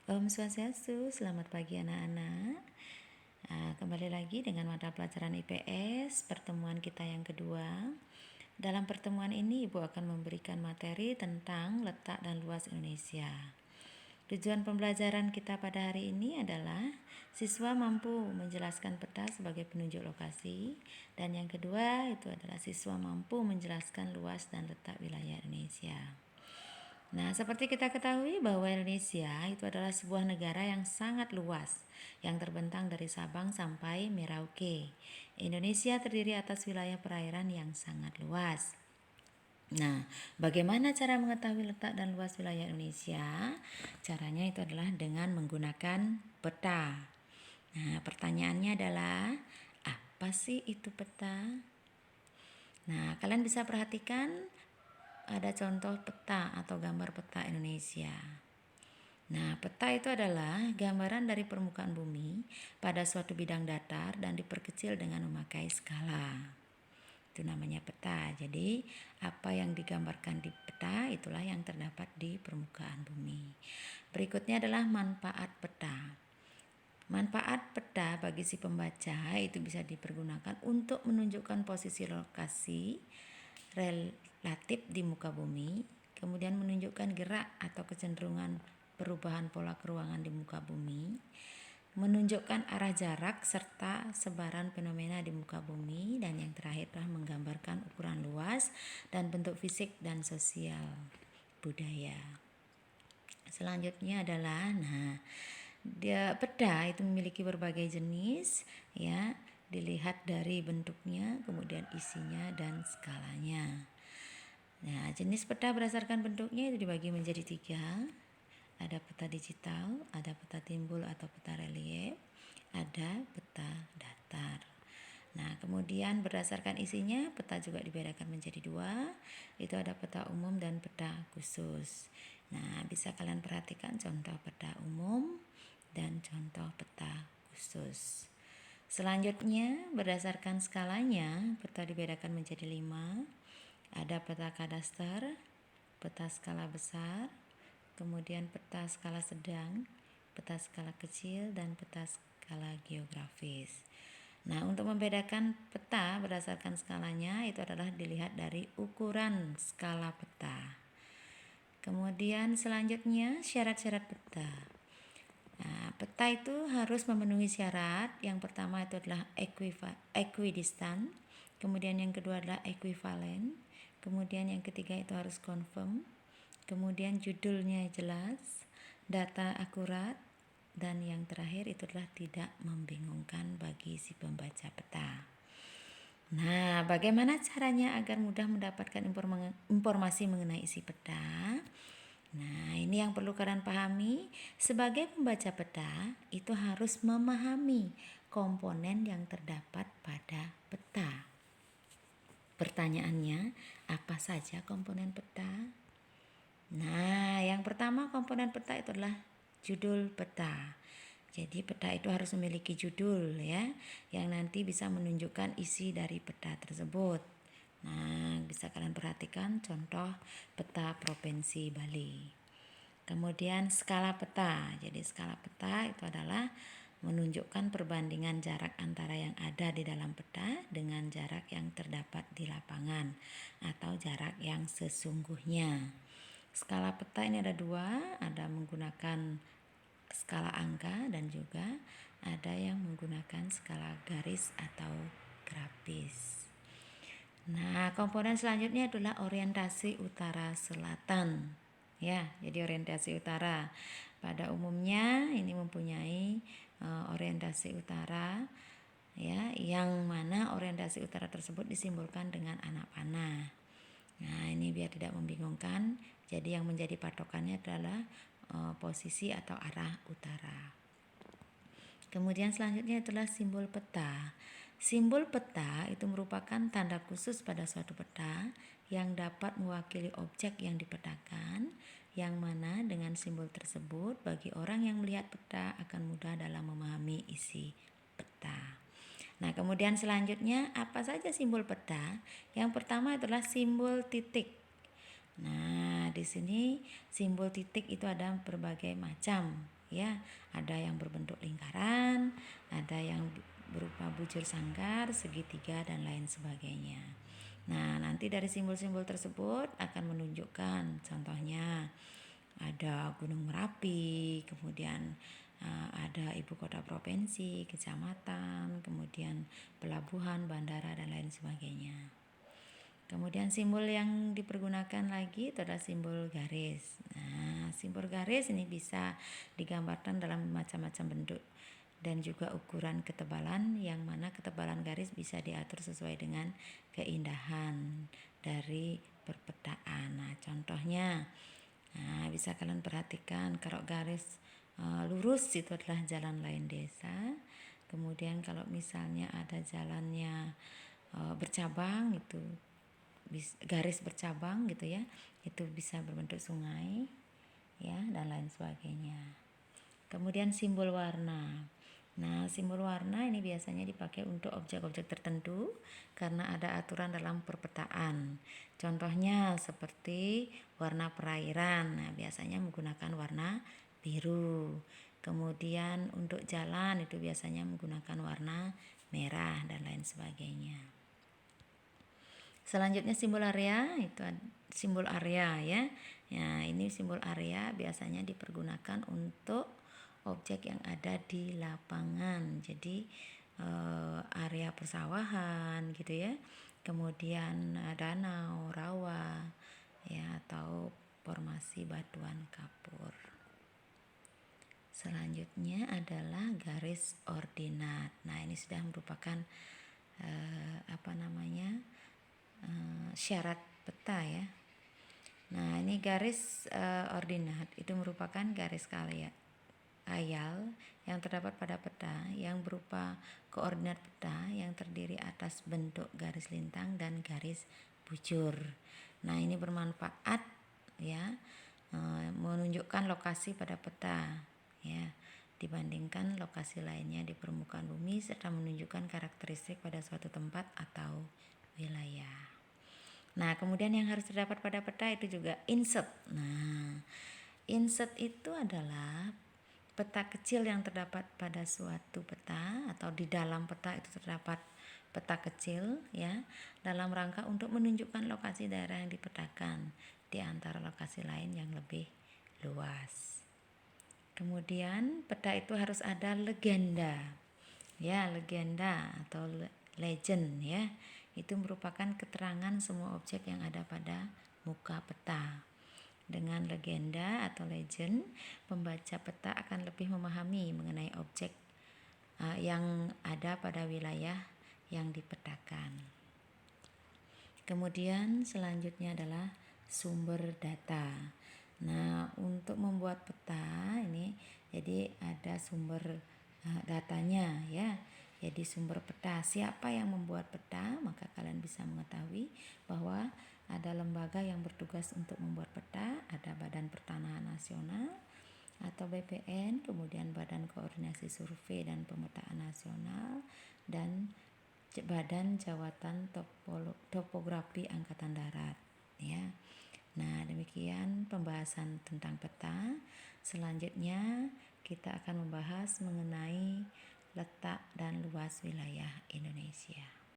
Om Swastiastu, selamat pagi anak-anak. Kembali lagi dengan mata pelajaran IPS, pertemuan kita yang kedua. Dalam pertemuan ini Ibu akan memberikan materi tentang letak dan luas Indonesia. Tujuan pembelajaran kita pada hari ini adalah siswa mampu menjelaskan peta sebagai penunjuk lokasi, dan yang kedua itu adalah siswa mampu menjelaskan luas dan letak wilayah Indonesia. Nah, seperti kita ketahui bahwa Indonesia itu adalah sebuah negara yang sangat luas, yang terbentang dari Sabang sampai Merauke. Indonesia terdiri atas wilayah perairan yang sangat luas. Nah, bagaimana cara mengetahui letak dan luas wilayah Indonesia? Caranya itu adalah dengan menggunakan peta. Nah, pertanyaannya adalah, apa sih itu peta? Nah, kalian bisa perhatikan ada contoh peta atau gambar peta Indonesia. Nah, peta itu adalah gambaran dari permukaan bumi pada suatu bidang datar dan diperkecil dengan memakai skala. Itu namanya peta. Jadi, apa yang digambarkan di peta itulah yang terdapat di permukaan bumi. Berikutnya adalah manfaat peta. Manfaat peta bagi si pembaca itu bisa dipergunakan untuk menunjukkan posisi lokasi relatif di muka bumi, kemudian menunjukkan gerak atau kecenderungan perubahan pola keruangan di muka bumi, menunjukkan arah jarak serta sebaran fenomena di muka bumi, dan yang terakhir adalah menggambarkan ukuran luas dan bentuk fisik dan sosial budaya. Selanjutnya adalah peta itu memiliki berbagai jenis, ya, dilihat dari bentuknya, kemudian isinya dan skalanya. Nah, jenis peta berdasarkan bentuknya itu dibagi menjadi 3. Ada peta digital, ada peta timbul atau peta relief, ada peta datar. Nah, kemudian berdasarkan isinya, peta juga dibedakan menjadi 2. Itu ada peta umum dan peta khusus. Nah, bisa kalian perhatikan contoh peta umum dan contoh peta khusus. Selanjutnya, berdasarkan skalanya, peta dibedakan menjadi 5. Ada peta kadaster, peta skala besar, kemudian peta skala sedang, peta skala kecil, dan peta skala geografis. Nah, untuk membedakan peta berdasarkan skalanya itu adalah dilihat dari ukuran skala peta. Kemudian selanjutnya syarat-syarat peta. Nah, peta itu harus memenuhi syarat. Yang pertama itu adalah equidistant, kemudian yang kedua adalah equivalen, kemudian yang ketiga itu harus confirm, kemudian judulnya jelas, data akurat, dan yang terakhir itu adalah tidak membingungkan bagi si pembaca peta. Nah, bagaimana caranya agar mudah mendapatkan informasi mengenai isi peta? Nah, ini yang perlu kalian pahami. Sebagai pembaca peta, itu harus memahami komponen yang terdapat pada peta. Pertanyaannya, apa saja komponen peta? Nah, yang pertama komponen peta itu adalah judul peta. Jadi peta itu harus memiliki judul, ya, yang nanti bisa menunjukkan isi dari peta tersebut. Nah, bisa kalian perhatikan contoh peta Provinsi Bali. Kemudian skala peta. Jadi skala peta itu adalah menunjukkan perbandingan jarak antara yang ada di dalam peta dengan jarak yang terdapat di lapangan atau jarak yang sesungguhnya. Skala peta ini ada 2, ada menggunakan skala angka dan juga ada yang menggunakan skala garis atau grafis. Nah, komponen selanjutnya adalah orientasi utara selatan. Ya, jadi orientasi utara. Pada umumnya ini mempunyai orientasi utara, ya, yang mana orientasi utara tersebut disimbolkan dengan anak panah. Nah, ini biar tidak membingungkan. Jadi yang menjadi patokannya adalah posisi atau arah utara. Kemudian selanjutnya itulah simbol peta. Simbol peta itu merupakan tanda khusus pada suatu peta yang dapat mewakili objek yang dipetakan, yang mana dengan simbol tersebut bagi orang yang melihat peta akan mudah dalam memahami isi peta. Nah, kemudian selanjutnya apa saja simbol peta? Yang pertama adalah simbol titik. Nah, di sini simbol titik itu ada berbagai macam, ya. Ada yang berbentuk lingkaran, ada yang berupa bujur sangkar, segitiga dan lain sebagainya. Nah, nanti dari simbol-simbol tersebut akan menunjukkan, contohnya ada Gunung Merapi, kemudian ada ibu kota provinsi, kecamatan, kemudian pelabuhan, bandara dan lain sebagainya. Kemudian simbol yang dipergunakan lagi itu adalah simbol garis. Nah, simbol garis ini bisa digambarkan dalam macam-macam bentuk dan juga ukuran ketebalan, yang mana ketebalan garis bisa diatur sesuai dengan keindahan dari perpetaan. Nah, contohnya, bisa kalian perhatikan kalau garis lurus itu adalah jalan lain desa. Kemudian kalau misalnya ada jalannya bercabang, itu garis bercabang gitu ya, itu bisa berbentuk sungai ya, dan lain sebagainya. Kemudian simbol warna. Nah, simbol warna ini biasanya dipakai untuk objek-objek tertentu karena ada aturan dalam perpetaan. Contohnya seperti warna perairan. Nah, biasanya menggunakan warna biru. Kemudian untuk jalan itu biasanya menggunakan warna merah dan lain sebagainya. Selanjutnya simbol area, itu simbol area ya. Ya, ini simbol area biasanya dipergunakan untuk objek yang ada di lapangan. Jadi area persawahan gitu ya. Kemudian danau, rawa ya, atau formasi batuan kapur. Selanjutnya adalah garis ordinat. Nah, ini sudah merupakan syarat peta ya. Nah, ini garis ordinat itu merupakan garis khayal yang terdapat pada peta yang berupa koordinat peta yang terdiri atas bentuk garis lintang dan garis bujur. Nah, ini bermanfaat ya, menunjukkan lokasi pada peta ya, dibandingkan lokasi lainnya di permukaan bumi, serta menunjukkan karakteristik pada suatu tempat atau wilayah. Nah, kemudian yang harus terdapat pada peta itu juga insert. Nah, insert itu adalah peta kecil yang terdapat pada suatu peta, atau di dalam peta itu terdapat peta kecil ya, dalam rangka untuk menunjukkan lokasi daerah yang dipetakan di antara lokasi lain yang lebih luas. Kemudian peta itu harus ada legenda. Ya, legenda atau legend ya. Itu merupakan keterangan semua objek yang ada pada muka peta. Dengan legenda atau legend, pembaca peta akan lebih memahami mengenai objek yang ada pada wilayah yang dipetakan. Kemudian selanjutnya adalah sumber data. Nah, untuk membuat peta ini jadi ada sumber datanya ya. Jadi sumber peta, siapa yang membuat peta, maka kalian bisa mengetahui bahwa ada lembaga yang bertugas untuk membuat peta, ada Badan Pertanahan Nasional atau BPN, kemudian Badan Koordinasi Survei dan Pemetaan Nasional, dan Badan Jawatan Topografi Angkatan Darat ya. Nah, demikian pembahasan tentang peta. Selanjutnya kita akan membahas mengenai letak dan luas wilayah Indonesia.